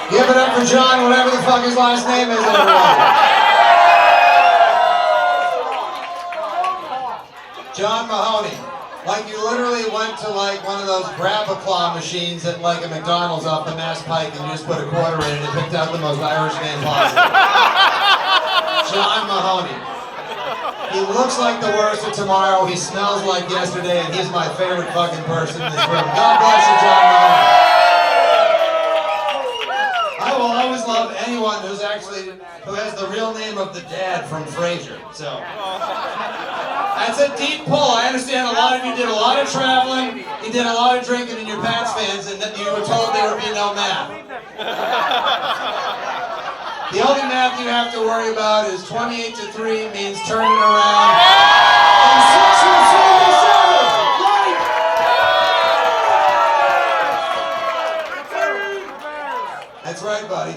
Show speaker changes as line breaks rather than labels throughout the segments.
Give it up for John, whatever the fuck his last name is, everyone. John Mahoney. Like you literally went to like one of those grab-a-claw machines at like a McDonald's off the Mass Pike and you just put a quarter in and it picked out the most Irish name possible. John Mahoney. He looks like the worst of tomorrow, he smells like yesterday, and he's my favorite fucking person in this room. God bless you, John Mahoney. I will always love anyone who has the real name of the dad from Frasier. So that's a deep pull. I understand a lot of you did a lot of traveling, you did a lot of drinking in your Pats fans, and that you were told there would be no math. The only math you have to worry about is 28 to 3 means turning around. And 6 will save the seven. Right? That's right, buddy.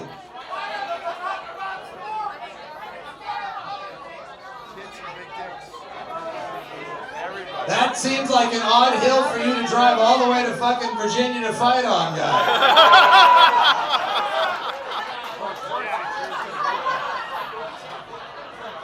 That seems like an odd hill for you to drive all the way to fucking Virginia to fight on, guy.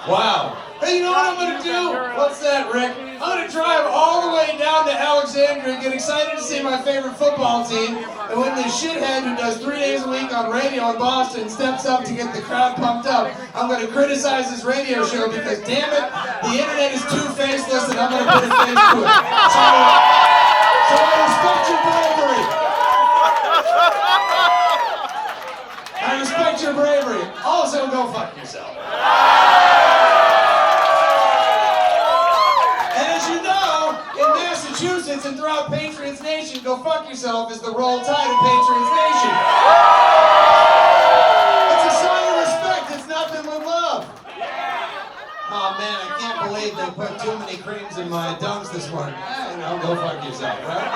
Wow. Hey, you know what I'm going to do? What's that, Rick? I'm going to drive all the way down to Alexandria and get excited to see my favorite football team. And when this shithead who does 3 days a week on radio in Boston steps up to get the crowd pumped up, I'm going to criticize this radio show because, damn it, the internet is too faceless and I'm going to put a face to it. So I respect your bravery. I respect your bravery. Also, go fuck yourself. Massachusetts and throughout Patriots Nation, go fuck yourself is the roll tide of Patriots Nation. It's a sign of respect, it's nothing but love. Oh man, I can't believe they put too many creams in my dunks this morning. You know, go fuck yourself, right?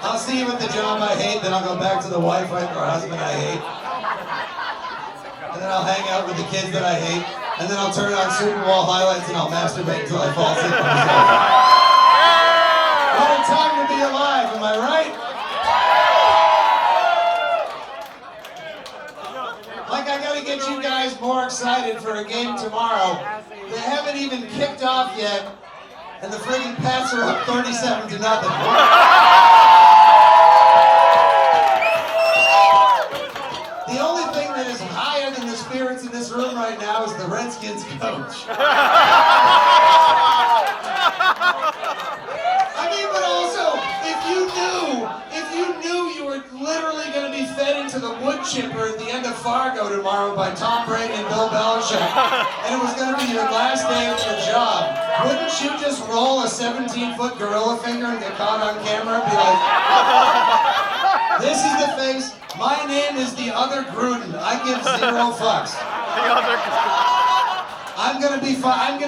I'll see you at the job I hate, then I'll go back to the wife or husband I hate. And then I'll hang out with the kids that I hate. And then I'll turn on Super Bowl highlights and I'll masturbate until I fall asleep on the sofa. What a time to be alive, am I right? Like I gotta get you guys more excited for a game tomorrow. They haven't even kicked off yet, and the friggin' Pats are up 37 to nothing. The only thing that is higher than the spirits in this room right now is the Redskins coach. I mean, but also, if you knew you were literally going to be fed into the wood chipper at the end of Fargo tomorrow by Tom Brady and Bill Belichick, and it was going to be your last day of your job, wouldn't you just roll a 17-foot gorilla finger and get caught on camera and be like, this is the face. My name is the other Gruden. I give 0 fucks. I'm gonna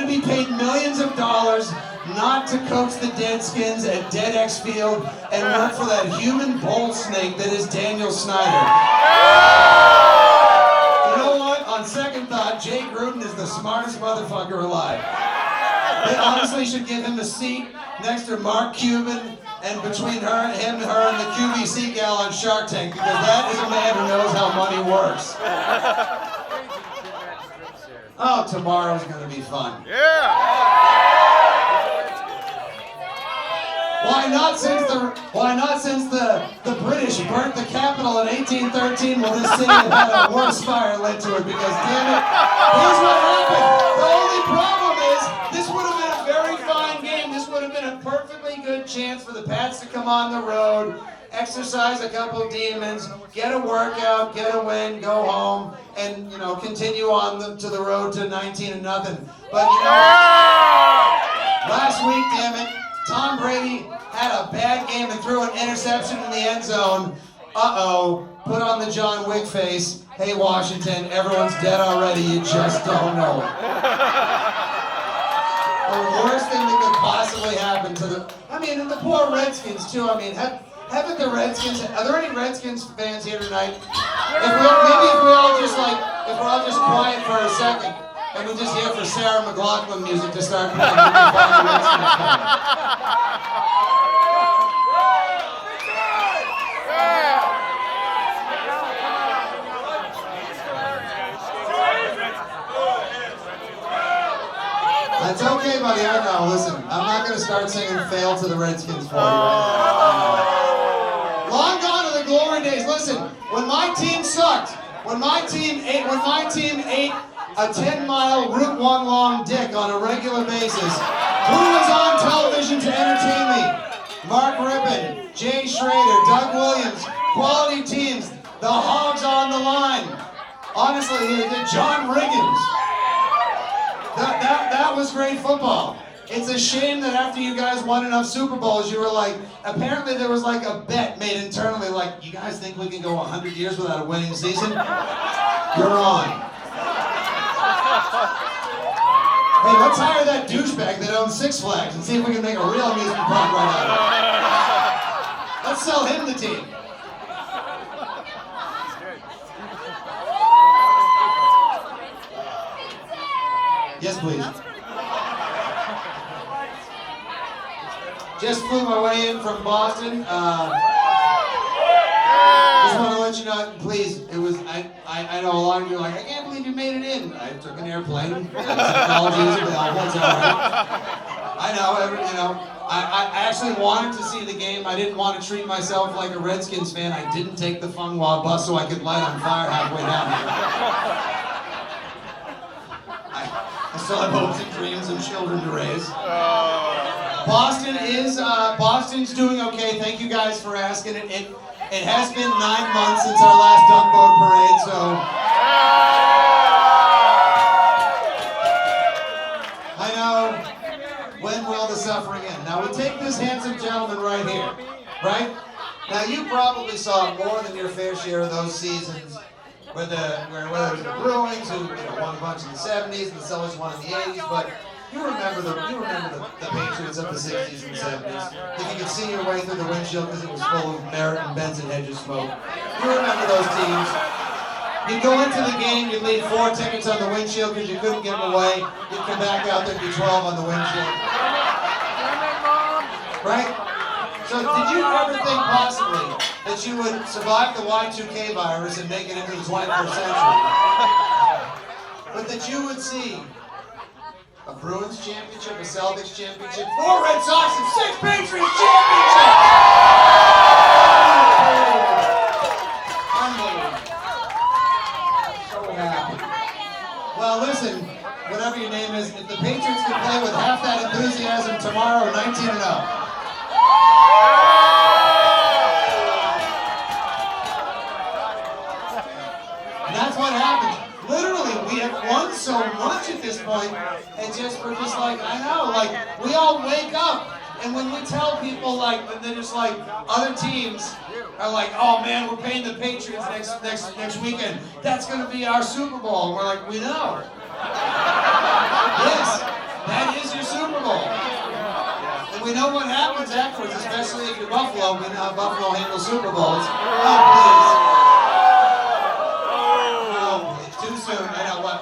be paid millions of dollars not to coach the Deadskins at Dead X Field and work for that human bowl snake that is Daniel Snyder. You know what? On second thought, Jay Gruden is the smartest motherfucker alive. They honestly should give him a seat next to Mark Cuban and between her and the QVC gal on Shark Tank, because that is a man who knows how money works. Oh, tomorrow's gonna be fun.
Yeah!
Why not since the British burnt the capital in 1813, will this city have had a worse fire lit to it? Because damn it, here's what happened. The only problem is, this would have been a very fine game. This would have been a perfectly good chance for the Pats to come on the road, exercise a couple demons, get a workout, get a win, go home, and continue on to the road to 19-0. But last week, damn it, Tom Brady had a bad game and threw an interception in the end zone. Uh-oh, put on the John Wick face. Hey, Washington, everyone's dead already, you just don't know it. The worst thing that could possibly happen to the poor Redskins too. Are there any Redskins fans here tonight? If we're all just quiet for a second, and we just hear for Sarah McLachlan music to start playing, we can find the Redskins coming. everybody I know, listen, I'm not going to start singing Fail to the Redskins for you right now. Long gone are the glory days. Listen, when my team sucked, when my team ate a 10-mile Route 1 long dick on a regular basis, who was on television to entertain me? Mark Rippon, Jay Schrader, Doug Williams, quality teams, the Hogs on the line. Honestly, John Riggins. That was great football. It's a shame that after you guys won enough Super Bowls, you were like, apparently there was like a bet made internally, like, you guys think we can go 100 years without a winning season? You're on. Hey, let's hire that douchebag that owns Six Flags and see if we can make a real amusement park right out of it. Let's sell him the team. Yes, please. Just flew my way in from Boston. Just want to let you know, please, it was, I know a lot of you are like, I can't believe you made it in. I took an airplane. Technology is available, it's all right. I know, I actually wanted to see the game. I didn't want to treat myself like a Redskins fan. I didn't take the Fungwa bus so I could light on fire halfway down here. I still have hopes and dreams and children to raise. Boston's doing okay. Thank you guys for asking. It has been 9 months since our last dunk boat parade, so I know, when will the suffering end? Now we take this handsome gentleman right here, right? Now you probably saw more than your fair share of those seasons whether it was the Bruins who won a bunch in the 70s and the Celtics won in the 80s, but you remember the Patriots of the 60s and 70s. If you could see your way through the windshield because it was full of Merritt and Benson Hedges smoke. You remember those teams. You'd go into the game, you'd leave 4 tickets on the windshield because you couldn't give them away. You'd come back out, there'd be 12 on the windshield. Right? So did you ever think possibly that you would survive the Y2K virus and make it into the 21st century? But that you would see a Bruins championship, a Celtics championship, 4 Red Sox, and 6 Patriots championships! Unbelievable. So happy. Well, listen, whatever your name is, if the Patriots could play with half that enthusiasm tomorrow, 19-0. And that's what happened. Literally, we have won so much at this point, and we're just like, I know, like, we all wake up, and when we tell people, like, they're just like, other teams are like, oh man, we're paying the Patriots next weekend. That's gonna be our Super Bowl. And we're like, we know. Yes, that is your Super Bowl. And we know what happens afterwards, especially if you're Buffalo. We know how Buffalo handles Super Bowls. Oh, please. Too soon, I know what.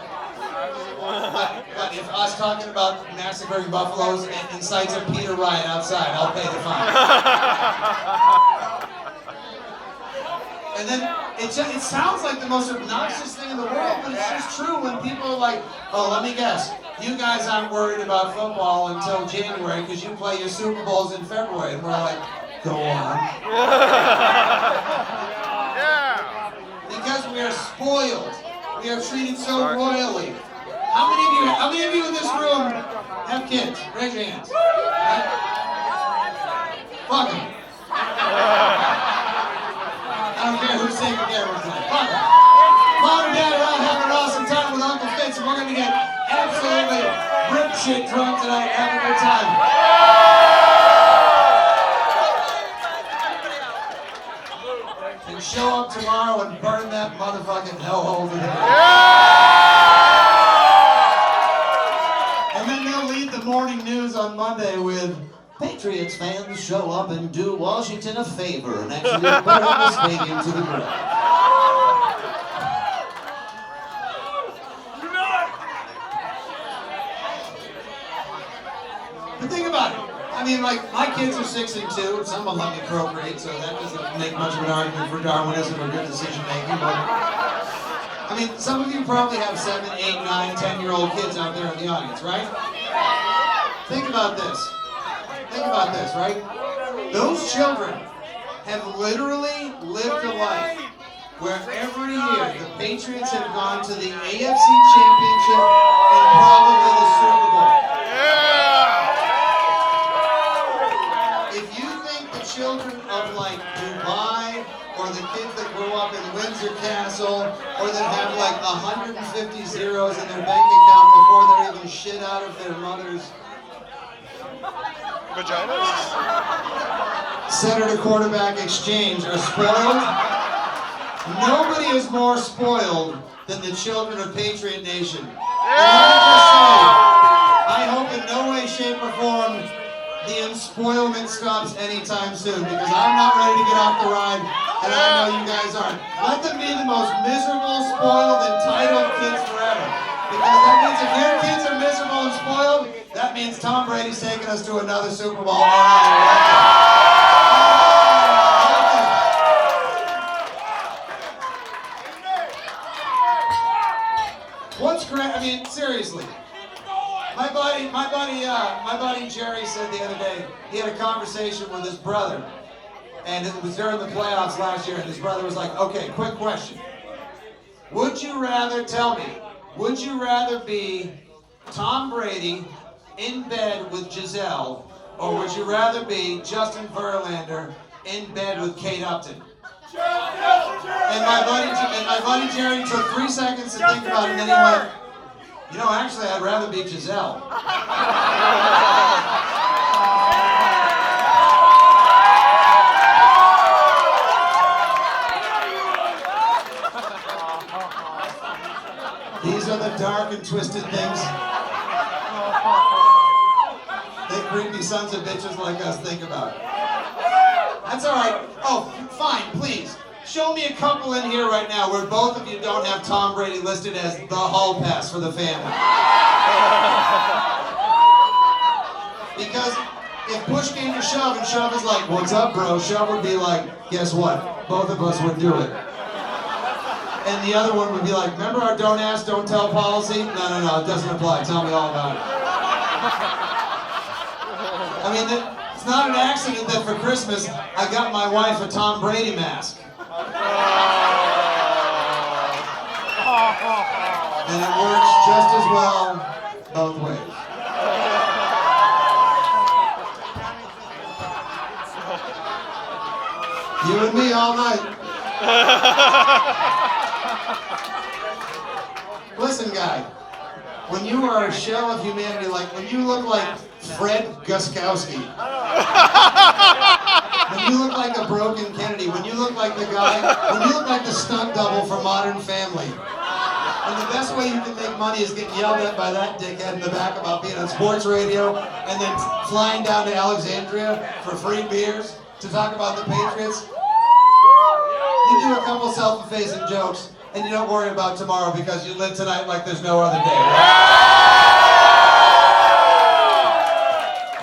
But if us talking about massacring buffaloes incites a Peter riot outside, I'll pay the fine. And then it sounds like the most obnoxious thing in the world, but it's just true when people are like, oh, let me guess, you guys aren't worried about football until January because you play your Super Bowls in February. And we're like, go on. Because we are spoiled. We are treated so royally. How many of you in this room have kids? Raise your hands. Right? Fuck them. I don't care who's taking care of them. Fuck them. Mom and Dad are out having an awesome time with Uncle Fitz, and we're going to get absolutely rip shit drunk tonight and have a good time. And show up tomorrow and burn that motherfucking hellhole to the And then they'll lead the morning news on Monday with Patriots fans show up and do Washington a favor and actually burn the stadium to the ground. But think about it. I mean, like, my kids are 6 and 2, and some of them let me procreate, so that doesn't make much of an argument for Darwinism or good decision making, but I mean, some of you probably have 7, 8, 9, 10-year-old kids out there in the audience, right? Think about this. Think about this, right? Those children have literally lived a life where every year the Patriots have gone to the AFC Championship and probably the Super Bowl. If you think the children of like Dubai or the kids that grow up in Windsor Castle or that have like 150 zeros in their bank account before they're even shit out of their mother's
vaginas?
Center to quarterback exchange are spoiled. Nobody is more spoiled than the children of Patriot Nation. And let me just say, I hope in no way, shape, or form the unspoilment stops anytime soon, because I'm not ready to get off the ride, and I know you guys aren't. Let them be the most miserable, spoiled, entitled kids forever. Because that means if your kids are miserable and spoiled, that means Tom Brady's taking us to another Super Bowl. What's great? I mean, seriously. My buddy Jerry said the other day he had a conversation with his brother, and it was during the playoffs last year. And his brother was like, "Okay, quick question. Would you rather be Tom Brady in bed with Giselle, or would you rather be Justin Verlander in bed with Kate Upton?" And my buddy Jerry took 3 seconds to think about it, and then he went, "You know, actually, I'd rather be Giselle." These are the dark and twisted things that creepy sons of bitches like us think about. That's all right. Oh, fine, please. Show me a couple in here right now where both of you don't have Tom Brady listed as the hall pass for the family. Because if push came to shove and Shove is like, "What's up, bro?" Shove would be like, "Guess what? Both of us would do it." And the other one would be like, "Remember our don't ask, don't tell policy? No, it doesn't apply. Tell me all about it." I mean, it's not an accident that for Christmas I got my wife a Tom Brady mask. And it works just as well both ways. You and me all night. Listen, guy, when you are a shell of humanity, like when you look like Fred Guskowski, when you look like a broken Kennedy, when you look like the guy, when you look like the stunt double for Modern Family, and the best way you can make money is getting yelled at by that dickhead in the back about being on sports radio, and then flying down to Alexandria for free beers to talk about the Patriots. You do a couple self-effacing jokes, and you don't worry about tomorrow because you live tonight like there's no other day, right?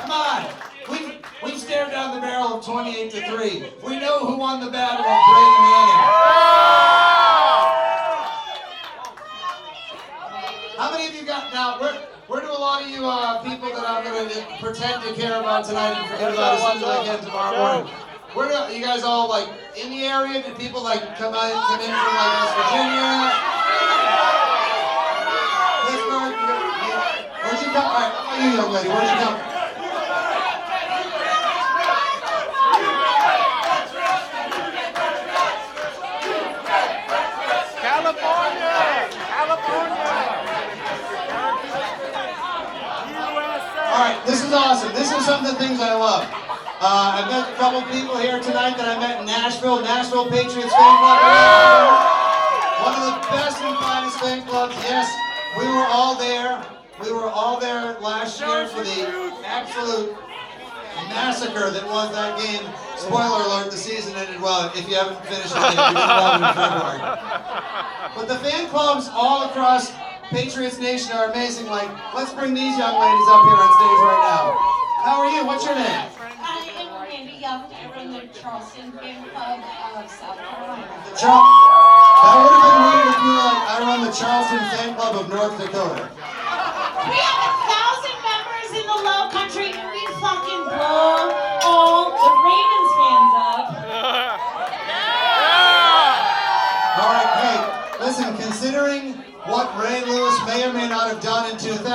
Come on, we've stared down the barrel of 28-3. We know who won the battle of Brady Manning. How many of you got, now, where do a lot of you people that I'm going to pretend to care about tonight and forget about as soon as I can tomorrow morning? Where do you guys all, like, in the area? Did people, like, come in from, like, West Virginia? Pittsburgh? Where'd you come? All right, how about you, young lady? Where'd you come?
California!
All right, this is awesome. This is some of the things I love. I've met a couple people here tonight that I met in Nashville Patriots fan club. One of the best and finest fan clubs. Yes, we were all there. We were all there last year for the absolute massacre that was that game. Spoiler alert, the season ended well. If you haven't finished it yet, you're involved in February. But the fan clubs all across Patriots Nation are amazing. Like, let's bring these young ladies up here on stage right now. How are you? What's your name?
I run the Charleston Fan Club of South Carolina.
That would have been weird if you were like, I run the Charleston Fan Club of North Dakota.
We have 1,000 members in the low country. country and we fucking blow all the Ravens fans up.
All right, hey, listen, considering what Ray Lewis may or may not have done in 2000 and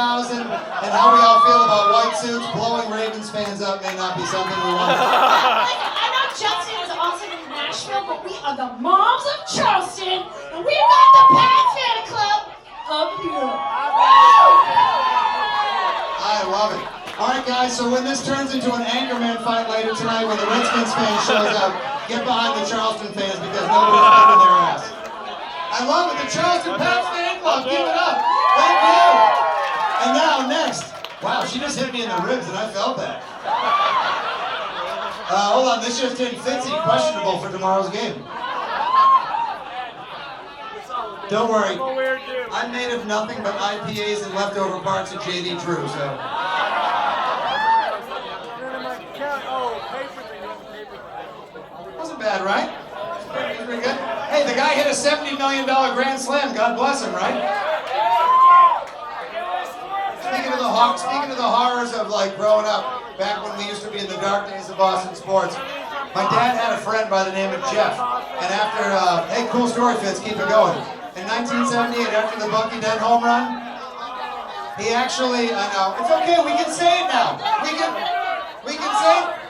how we all feel about white suits, blowing Ravens fans up may not be something we want to do.
I know Justin is also from Nashville, but we are the moms of Charleston, and we've got the Pats fan club up here.
I love it. All right, guys, so when this turns into an Anchorman fight later tonight, when the Redskins fan shows up, get behind the Charleston fans because nobody's kicking their ass. I love it. The Charleston Pats fan club. Give it up. Thank you. And now, next. Wow, she just hit me in the ribs and I felt that. Hold on, this just in. Fitzy, questionable for tomorrow's game. Don't worry. I'm made of nothing but IPAs and leftover parts of JD Drew, so. Wasn't bad, right? Pretty good. Hey, the guy hit a $70 million grand slam. God bless him, right? Speaking of the horrors of like growing up, back when we used to be in the dark days of Boston sports, my dad had a friend by the name of Jeff. And after, hey, cool story, Fitz, keep it going. In 1978, after the Bucky Dent home run, he actually, I know, it's okay, we can say it now.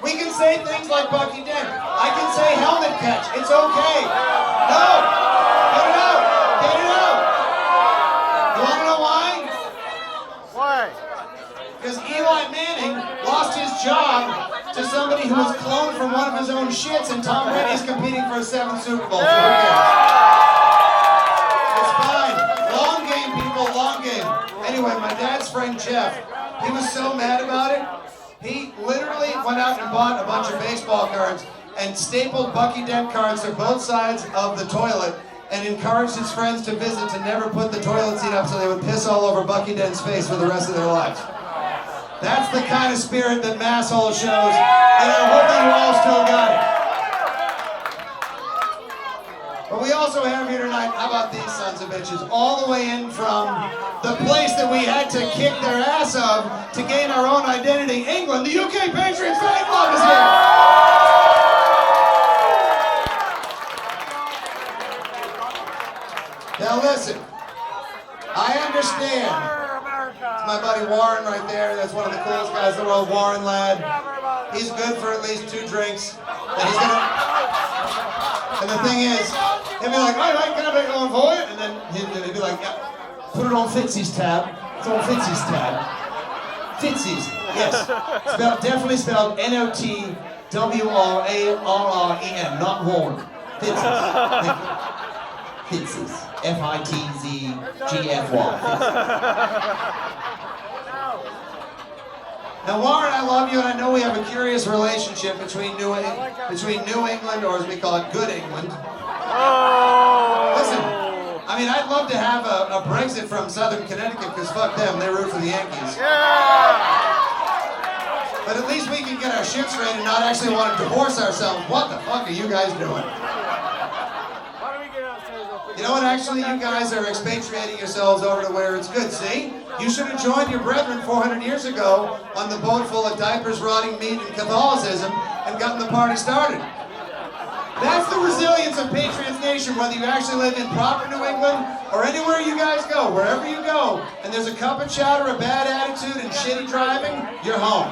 We can say things like Bucky Dent. I can say helmet catch. It's okay. No! Get it out! Get it out! You want to know why?
Why?
Because Eli Manning lost his job to somebody who was cloned from one of his own shits, and Tom Brady's competing for a 7th Super Bowl. So who cares? It's fine. Long game, people. Long game. Anyway, my dad's friend Jeff, he was so mad about it. He literally went out and bought a bunch of baseball cards and stapled Bucky Dent cards to both sides of the toilet and encouraged his friends to visit to never put the toilet seat up so they would piss all over Bucky Dent's face for the rest of their lives. That's the kind of spirit that Masshole shows, and I hope that you all still got it. But we also have here tonight, how about these sons of bitches, all the way in from the place that we had to kick their ass of to gain our own identity, England. The UK Patriots fan club is here. Now listen, I understand. It's my buddy Warren right there. That's one of the coolest guys in the world, Warren lad. He's good for at least 2 drinks. And he's gonna. And the thing is, he'll be like, all right, can I make it on for it? And then he'll be like, yeah, put it on Fitzy's tab. It's on Fitzy's tab. Fitzy's, yes. Definitely spelled N-O-T-W-R-A-R-R-E-N, not Warren. Fitzy's. Fitzy's. F-I-T-Z-G-F-Y. Now, Warren, I love you, and I know we have a curious relationship between New England, or as we call it, Good England. Listen, I mean, I'd love to have a Brexit from Southern Connecticut, because fuck them, they root for the Yankees. But at least we can get our shit straight and not actually want to divorce ourselves. What the fuck are you guys doing? You know what, actually, you guys are expatriating yourselves over to where it's good, see? You should have joined your brethren 400 years ago on the boat full of diapers, rotting meat, and Catholicism and gotten the party started. That's the resilience of Patriots Nation, whether you actually live in proper New England or anywhere you guys go, wherever you go, and there's a cup of chowder, a bad attitude, and shitty driving, you're home.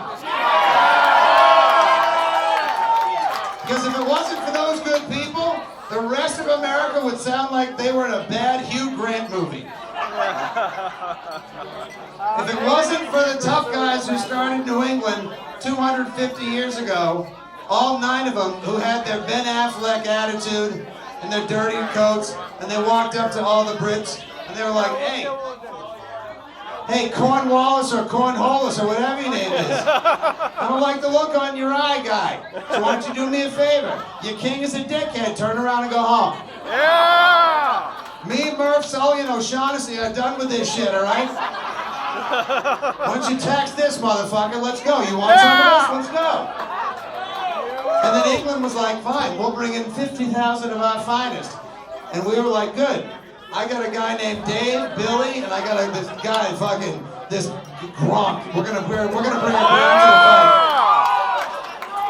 Because if it wasn't for those good people, the rest of America would sound like they were in a bad Hugh Grant movie. If it wasn't for the tough guys who started New England 250 years ago, all 9 of them who had their Ben Affleck attitude and their dirty coats, and they walked up to all the Brits, and they were like, hey, Cornwallis or Cornhollis or whatever your name is. I don't like the look on your eye, guy. So why don't you do me a favor? Your king is a dickhead. Turn around and go home.
Yeah!
Me, Murph, Sully, and O'Shaughnessy are done with this shit, all right? Why don't you tax this motherfucker? Let's go. You want some of this? Let's go. And then England was like, fine, we'll bring in 50,000 of our finest. And we were like, good. I got a guy named Dave, Billy, and I got this guy, this Gronk. We're gonna bring it down to the fight.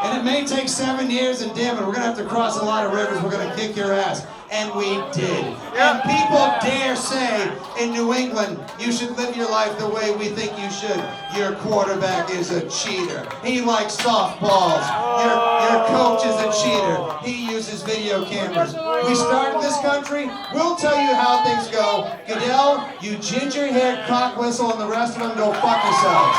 And it may take 7 years, and damn it, we're gonna have to cross a lot of rivers. We're gonna kick your ass. And we did. And people dare say in New England, you should live your life the way we think you should. Your quarterback is a cheater. He likes softballs. Your coach is a cheater. He uses video cameras. We started this country. We'll tell you how things go. Goodell, you ginger-haired cock whistle, and the rest of them go fuck yourselves.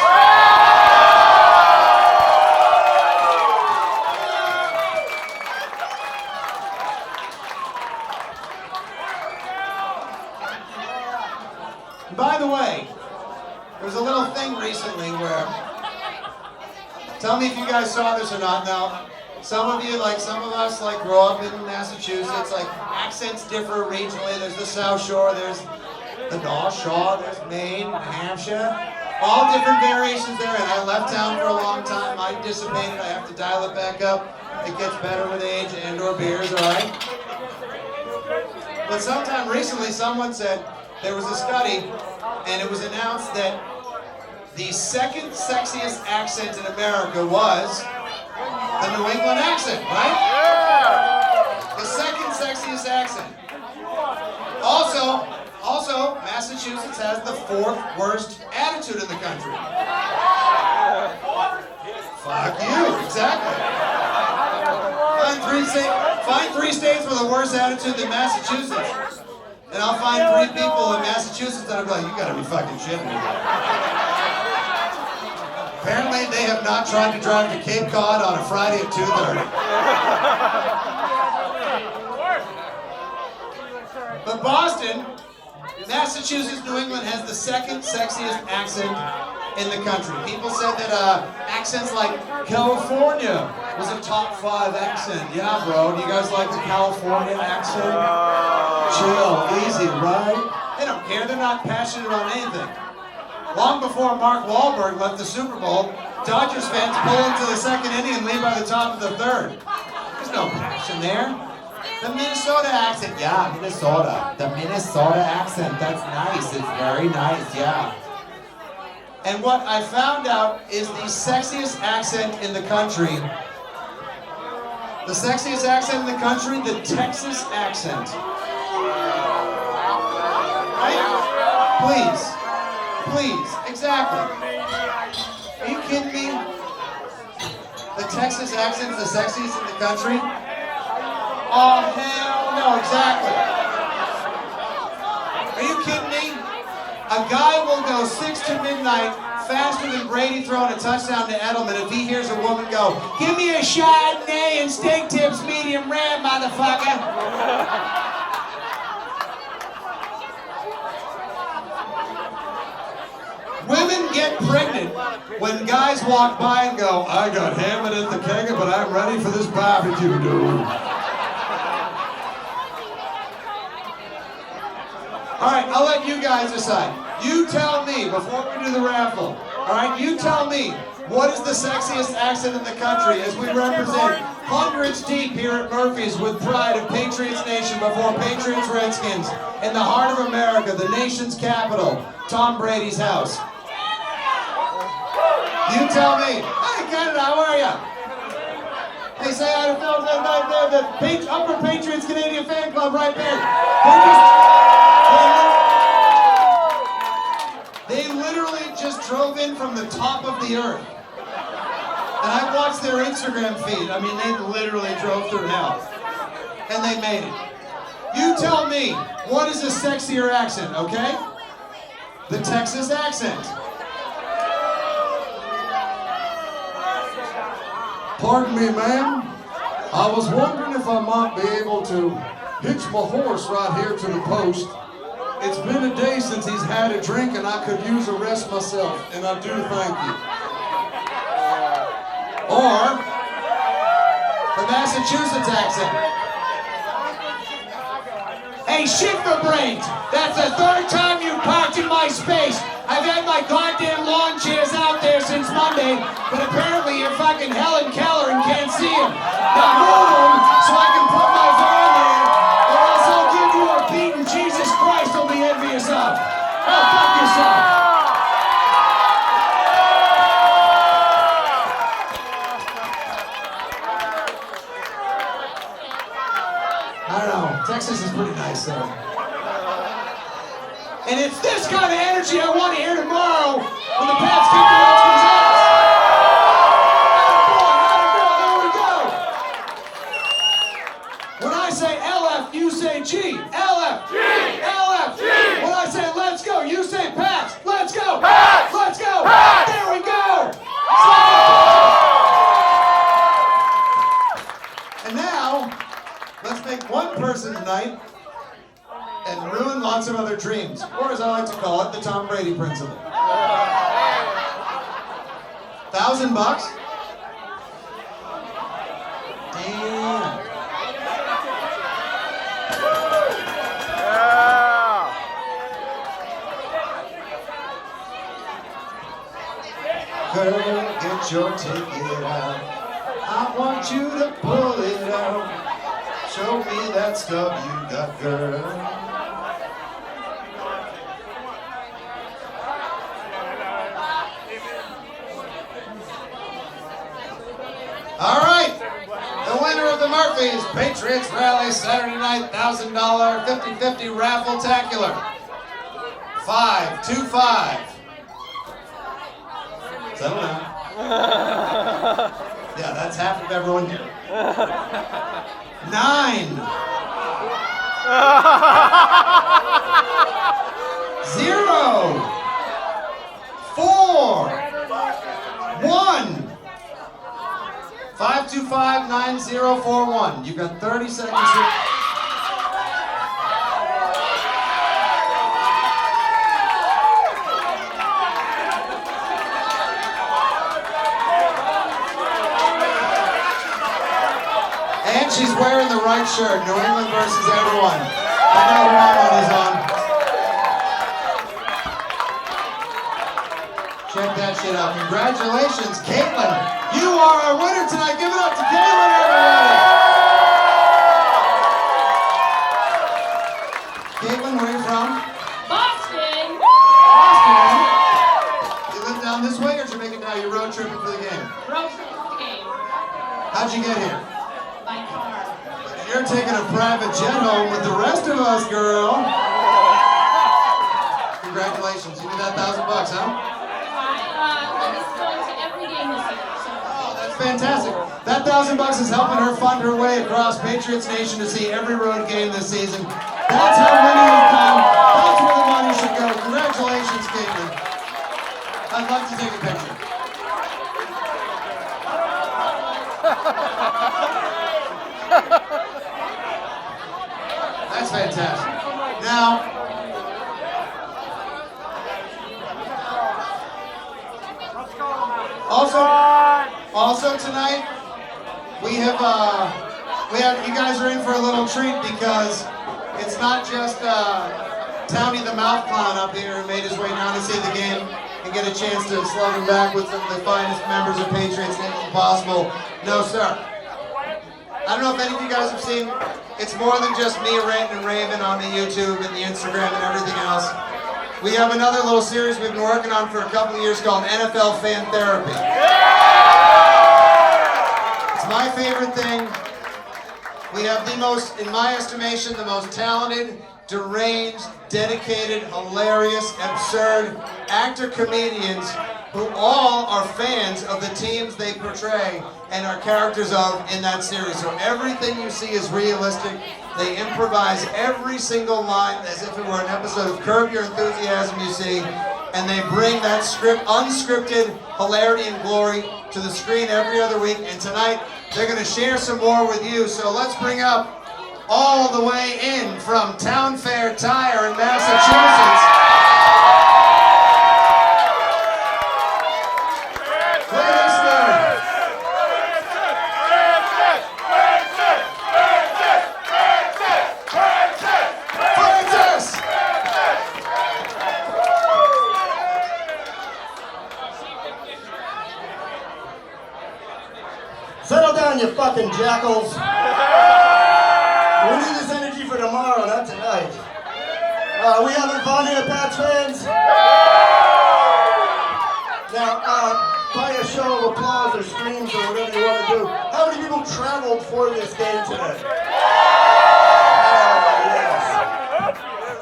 By the way, there was a little thing recently where, tell me if you guys saw this or not. Now, some of you, like some of us, like grow up in Massachusetts, like accents differ regionally. There's the South Shore, there's the North Shore, there's Maine, New Hampshire, all different variations there. And I left town for a long time. I dissipated. I have to dial it back up. It gets better with age and/or beers, all right? But sometime recently, someone said, there was a study, and it was announced that the second sexiest accent in America was the New England accent, right? Yeah. The second sexiest accent. Also, Massachusetts has the 4th worst attitude in the country. Fuck you, exactly. Find 3 states with a worse attitude than Massachusetts. And I'll find 3 people in Massachusetts that are like, you gotta be fucking shitting me. Apparently they have not tried to drive to Cape Cod on a Friday at 2:30. But Boston, Massachusetts, New England has the 2nd sexiest accent in the country. People said that accents like California was a top 5 accent. Yeah, bro, do you guys like the California accent? Chill, easy, right? They don't care, they're not passionate on anything. Long before Mark Wahlberg left the Super Bowl, Dodgers fans pull into the 2nd inning and leave by the top of the 3rd. There's no passion there. The Minnesota accent, yeah, Minnesota. The Minnesota accent, that's nice, it's very nice, yeah. And what I found out is the sexiest accent in the country. The sexiest accent in the country, the Texas accent. Right? Please, exactly. Are you kidding me? The Texas accent is the sexiest in the country? Oh, hell no, exactly. Are you kidding me? A guy will go 6 to midnight faster than Brady throwing a touchdown to Edelman if he hears a woman go, give me a Chardonnay and steak tips medium rare, motherfucker. Women get pregnant when guys walk by and go, I got hammered at the kegger, but I'm ready for this barbecue, dude. All right, I'll let you guys decide. You tell me, before we do the raffle, all right, you tell me, what is the sexiest accent in the country as we represent hundreds deep here at Murphy's with pride of Patriots Nation before Patriots Redskins in the heart of America, the nation's capital, Tom Brady's house. You tell me. Hi, Canada, how are ya? Hey, say hi to the Upper Patriots Canadian Fan Club right there. They literally just drove in from the top of the earth. And I watched their Instagram feed. I mean, they literally drove through hell. And they made it. You tell me, what is a sexier accent, okay? The Texas accent. Pardon me, ma'am. I was wondering if I might be able to hitch my horse right here to the post. It's been a day since he's had a drink and I could use a rest myself, and I do thank you. Or, the Massachusetts accent. Hey, shifter brains, that's the 3rd time you parked in my space. I've had my goddamn lawn chairs out there since Monday, but apparently you're fucking Helen Keller and can't see him. Now move them so I can put my van there, or else I'll give you a beating Jesus Christ will be envious of. Oh, fuck yourself. I don't know. Texas is pretty nice, though. And it's this kind of energy I want to hear tomorrow when the Pats kick the Redskins' ass. There we go. When I say LF, you say G. LF. G. LF. G. When I say let's go, you say Pats. Let's go. Pats. Let's go. Pats. There we go. And now, let's make one person tonight and ruin lots of other dreams, or as I like to call it, the Tom Brady principle. $1,000? Damn. Girl, get your ticket out. I want you to pull it out. Show me that stuff you got, girl. All right, the winner of the Murphys Patriots Rally Saturday night $1,000 50-50 raffle tacular. 525. Settle down. Yeah, that's half of everyone here. 9. 0. 4. 1. 525-9041. You've got 30 seconds to... And she's wearing the right shirt. New England versus everyone. I know who my money's on. Check that shit out. Congratulations, Caitlin. You are our winner tonight. Give it up to Caitlin, everybody. Caitlin, where are you from?
Boston.
Boston. You live down this way, or did you make it now? You're road tripping for the game.
Road trip for the game.
How'd you get here?
By car.
You're taking a private jet home with the rest of us, girl. Congratulations. You did that $1,000, huh? Fantastic. That $1,000 is helping her fund her way across Patriots Nation to see every road game this season. That's how money is done. That's where the money should go. Congratulations, Caitlin. I'd like to take a picture. That's fantastic. Now, also tonight, we have you guys are in for a little treat because it's not just Townie the Mouth Clown up here who made his way down to see the game and get a chance to slug him back with some of the finest members of Patriots Nation possible. No, sir. I don't know if any of you guys have seen, it's more than just me ranting and raving on the YouTube and the Instagram and everything else. We have another little series we've been working on for a couple of years called NFL Fan Therapy. It's my favorite thing. We have the most, in my estimation, the most talented, deranged, dedicated, hilarious, absurd actor-comedians who all are fans of the teams they portray and are characters of in that series. So everything you see is realistic. They improvise every single line as if it were an episode of Curb Your Enthusiasm, you see, and they bring that unscripted hilarity and glory to the screen every other week. And tonight, they're going to share some more with you. So let's bring up all the way in from Town Fair Tire in Massachusetts.
Settle down, you fucking jackals. We need this energy for tomorrow, not tonight. We having fun here, Pats fans? Now, by a show of applause or screams or whatever you want to do, how many people traveled for this game today?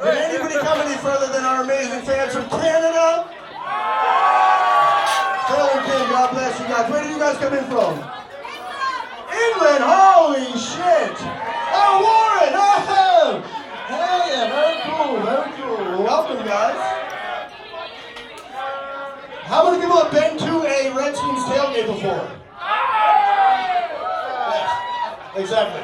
Did anybody come any further than our amazing fans from Canada? Phil and Kim, God bless you guys. Where did you guys come in from? England, holy shit! Oh, Warren! Oh! Hell yeah, very cool, very cool. Well, welcome, guys. How many people have been to a Redskins tailgate before? Yes, exactly.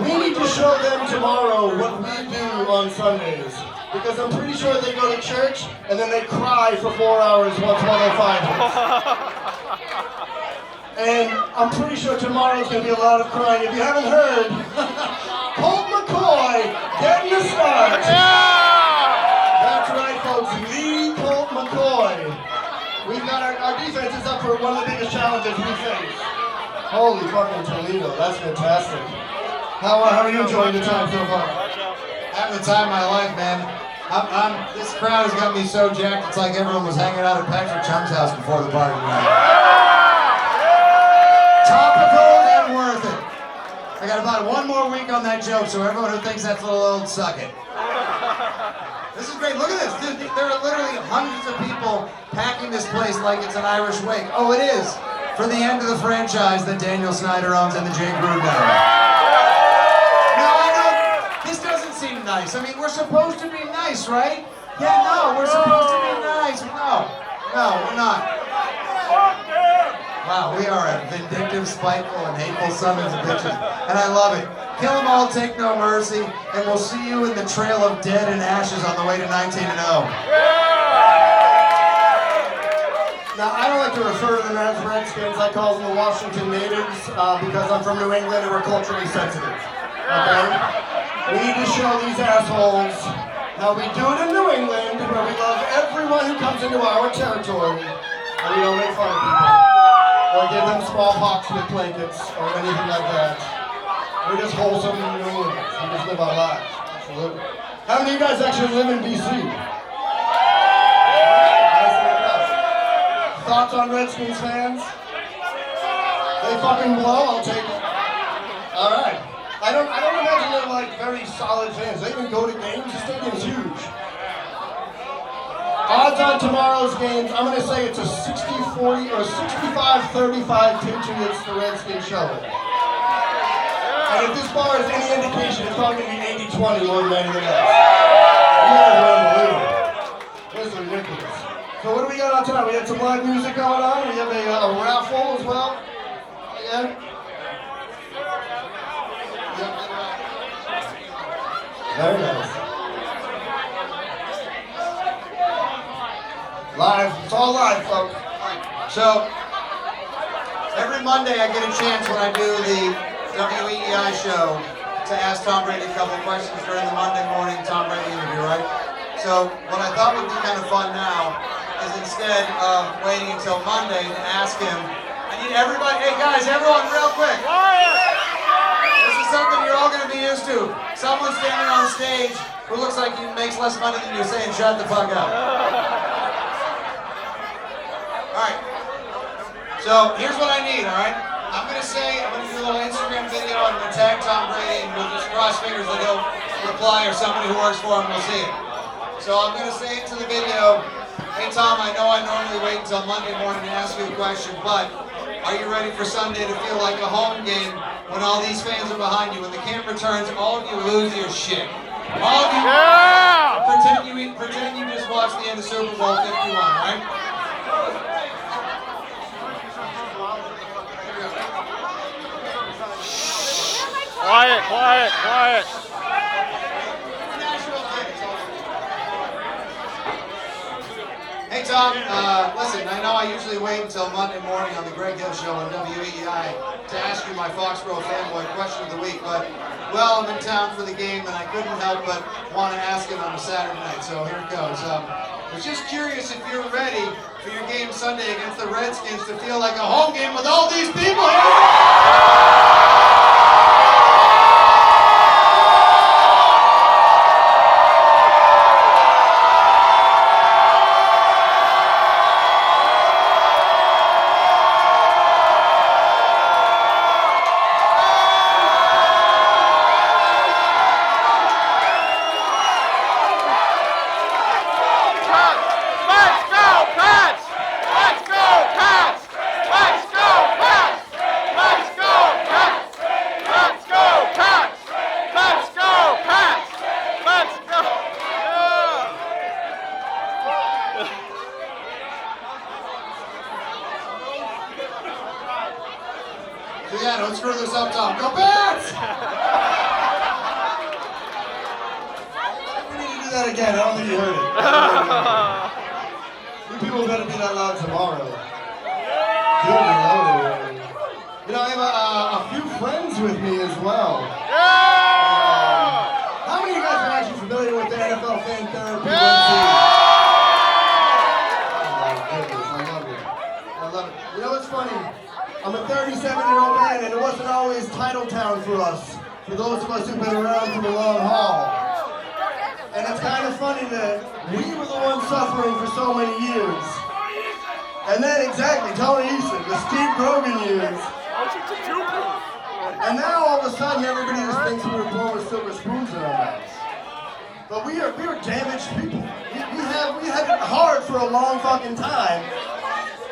We need to show them tomorrow what we do on Sundays. Because I'm pretty sure they go to church and then they cry for 4 hours once 105 hits. And I'm pretty sure tomorrow's going to be a lot of crying. If you haven't heard, Colt McCoy getting the start. That's right, folks. The Colt McCoy. We've got our defense is up for one of the biggest challenges we face. Holy fucking Toledo. That's fantastic. How are you enjoying the time so far?
Having the time of my life, man. This crowd has got me so jacked, it's like everyone was hanging out at Patrick Chung's house before the party tonight. Topical and worth it. I got about one more week on that joke, so everyone who thinks that's a little old, suck it. This is great. Look at this. Dude, there are literally hundreds of people packing this place like it's an Irish wake. Oh, it is. For the end of the franchise that Daniel Snyder owns and the Jay Gruden owns. Seem nice. I mean, we're supposed to be nice, right? Yeah, no, we're supposed to be nice. No, we're not. Wow, we are a vindictive, spiteful, and hateful sons of bitches. And I love it. Kill them all, take no mercy, and we'll see you in the trail of dead and ashes on the way to 19-0.
Now, I don't like to refer to them as Redskins. I call them the Washington natives because I'm from New England and we're culturally sensitive. Okay? We need to show these assholes how we do it in New England, where we love everyone who comes into our territory, and we don't make fun of people, or give them smallpox with blankets, or anything like that. We're just wholesome New Englanders. We just live our lives. Absolutely. How many of you guys actually live in DC? Thoughts on Redskins fans? They fucking blow, I'll take it. All right. I don't imagine they're like very solid fans. They even go to games. The stadium's huge. Odds on tomorrow's games, I'm going to say it's a 60-40 or 65-35 Patriots to Redskins show. And if this bar is any indication, it's probably going to be 80-20 more than anything else. You guys are unbelievable. This is ridiculous. So what do we got on tonight? We had some live music going on. We have a raffle as well. Again. Very nice. Live. It's all live, folks.
So, every Monday I get a chance when I do the WEEI show to ask Tom Brady a couple of questions during the Monday morning Tom Brady interview, right? So, what I thought would be kind of fun now is instead of waiting until Monday to ask him, I need everybody, hey guys, everyone real quick. This is something you're all going to be used to. Someone standing on stage who looks like he makes less money than you saying, shut the fuck up. Alright. So, here's what I need, alright? I'm going to do a little Instagram video, I'm going to tag Tom Brady, and we'll just cross fingers that he'll reply or somebody who works for him will see it. So I'm going to say it to the video, hey Tom, I know I normally wait until Monday morning to ask you a question, but are you ready for Sunday to feel like a home game when all these fans are behind you? When the camera turns, all of you lose your shit. All of you pretend you just watched the end of Super Bowl 51, right?
Quiet.
Hey Tom, listen, I know I usually wait until Monday morning on the Greg Hill Show on WEEI to ask you my Foxborough fanboy question of the week, but, well, I'm in town for the game and I couldn't help but want to ask it on a Saturday night, so here it goes. I was just curious if you're ready for your game Sunday against the Redskins to feel like a home game with all these people here.
again. I don't think you heard it. You people better be that loud tomorrow. Good Lord. You know, I have a few friends with me as well. How many of you guys are actually familiar with the NFL fan therapy? Oh my goodness, I love it. I love it. You know what's funny? I'm a 37-year-old man, and it wasn't always title town for us. For those of us who've been around for the long haul. And it's kind of funny that we were the ones suffering for so many years. And then exactly, Tony Easton, the Steve Grogan years. And now all of a sudden everybody just thinks we were born with silver spoons in our mouths. But we are damaged people. We had it hard for a long fucking time.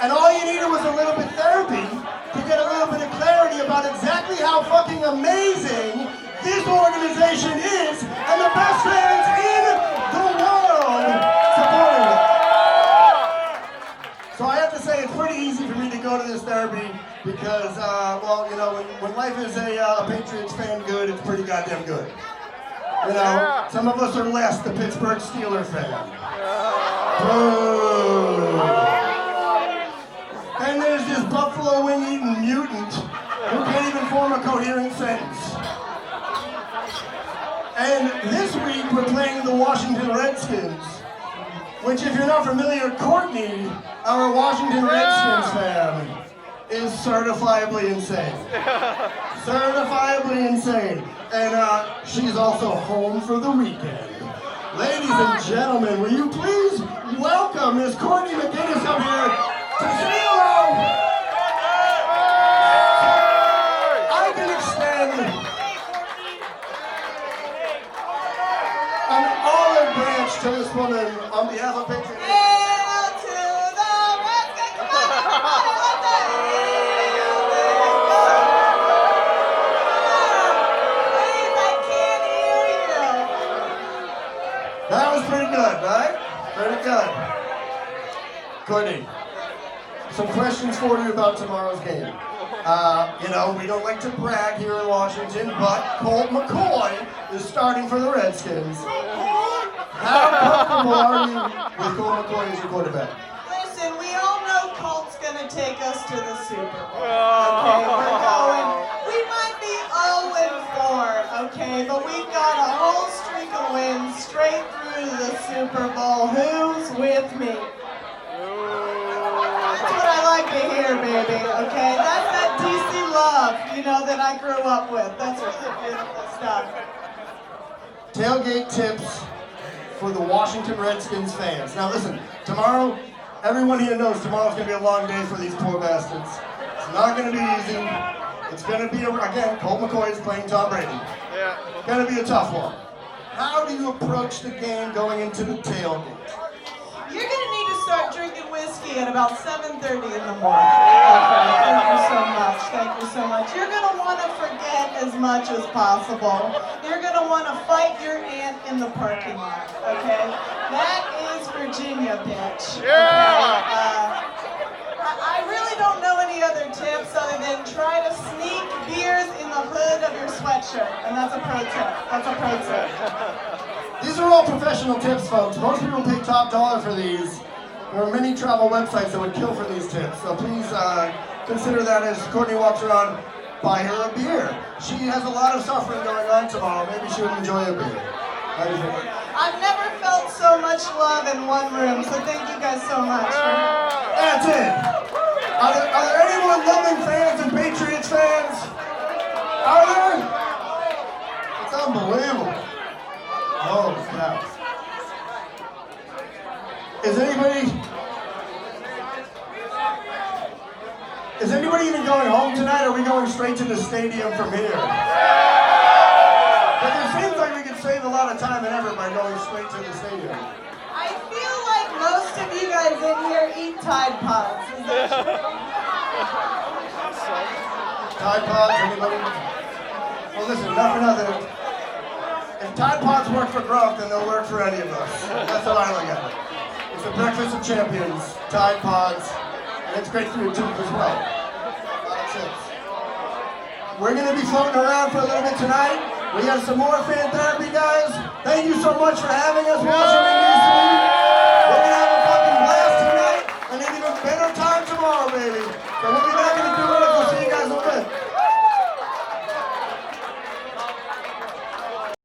And all you needed was a little bit of therapy to get a little bit of clarity about exactly how fucking amazing this organization is and the best fans in the world supporting it. So I have to say it's pretty easy for me to go to this therapy because, well, you know, when life is a Patriots fan good, it's pretty goddamn good. You know, some of us are less the Pittsburgh Steelers fan. Boo. And there's this buffalo wing eating mutant who can't even form a coherent sentence. And this week we're playing the Washington Redskins, which if you're not familiar, Courtney, our Washington Redskins fan, is certifiably insane. Certifiably insane. And she's also home for the weekend. Ladies and gentlemen, will you please welcome Miss Courtney McGinnis up here to say hello. I can extend an olive branch to this woman on behalf of Patriots.
Hail to the Redskins! Come on, everybody, let's go! Please, I can't hear you.
That was pretty good, right? Pretty good. Courtney, some questions for you about tomorrow's game. You know, we don't like to brag here in Washington, but Colt McCoy is starting for the Redskins. How comfortable are you with Colt McCoy as your quarterback?
Listen, we all know Colt's gonna take us to the Super Bowl. Okay, we're going. We might be 0-4, okay, but we've got a whole streak of wins straight through to the Super Bowl. Who's with me? That's what I like to hear, baby, okay? That's that DC love, you know, that I grew up with. That's really beautiful stuff.
Tailgate tips for the Washington Redskins fans. Now listen, tomorrow, everyone here knows tomorrow's going to be a long day for these poor bastards. It's not going to be easy. It's going to be, again, Colt McCoy is playing Tom Brady.
Yeah.
It's going to be a tough one. How do you approach the game going into the tailgate?
You're gonna need to start drinking whiskey at about 7:30 in the morning. Okay, thank you so much. Thank you so much. You're gonna want to forget as much as possible. You're gonna want to fight your aunt in the parking lot. Okay, that is Virginia, bitch. Okay? I really don't know any other tips other than try to sneak beers in the hood of your sweatshirt, and that's a pro tip. That's a pro tip.
These are all professional tips, folks. Most people pay top dollar for these. There are many travel websites that would kill for these tips. So please consider that as Courtney walks around, buy her a beer. She has a lot of suffering going on tomorrow. Maybe she would enjoy a beer. How do you think?
I've never felt so much love in one room, so thank you guys so much.
That's it. Are there anyone loving fans and Patriots fans? Are there? It's unbelievable. Oh, cow. Is anybody even going home tonight, or are we going straight to the stadium from here? Because it seems like we could save a lot of time and effort by going straight to the stadium.
I feel like most of you guys in here eat Tide Pods. Is that true?
Tide Pods, anybody? Well, listen, not for nothing. If Tide Pods work for growth, then they'll work for any of us. That's how I look at it. It's the breakfast of champions, Tide Pods, and it's great for your tooth as well. A lot of tips. We're going to be floating around for a little bit tonight. We got some more fan therapy, guys. Thank you so much for having us, Washington, D.C. We're gonna have a fucking blast tonight and an even better time tomorrow, baby.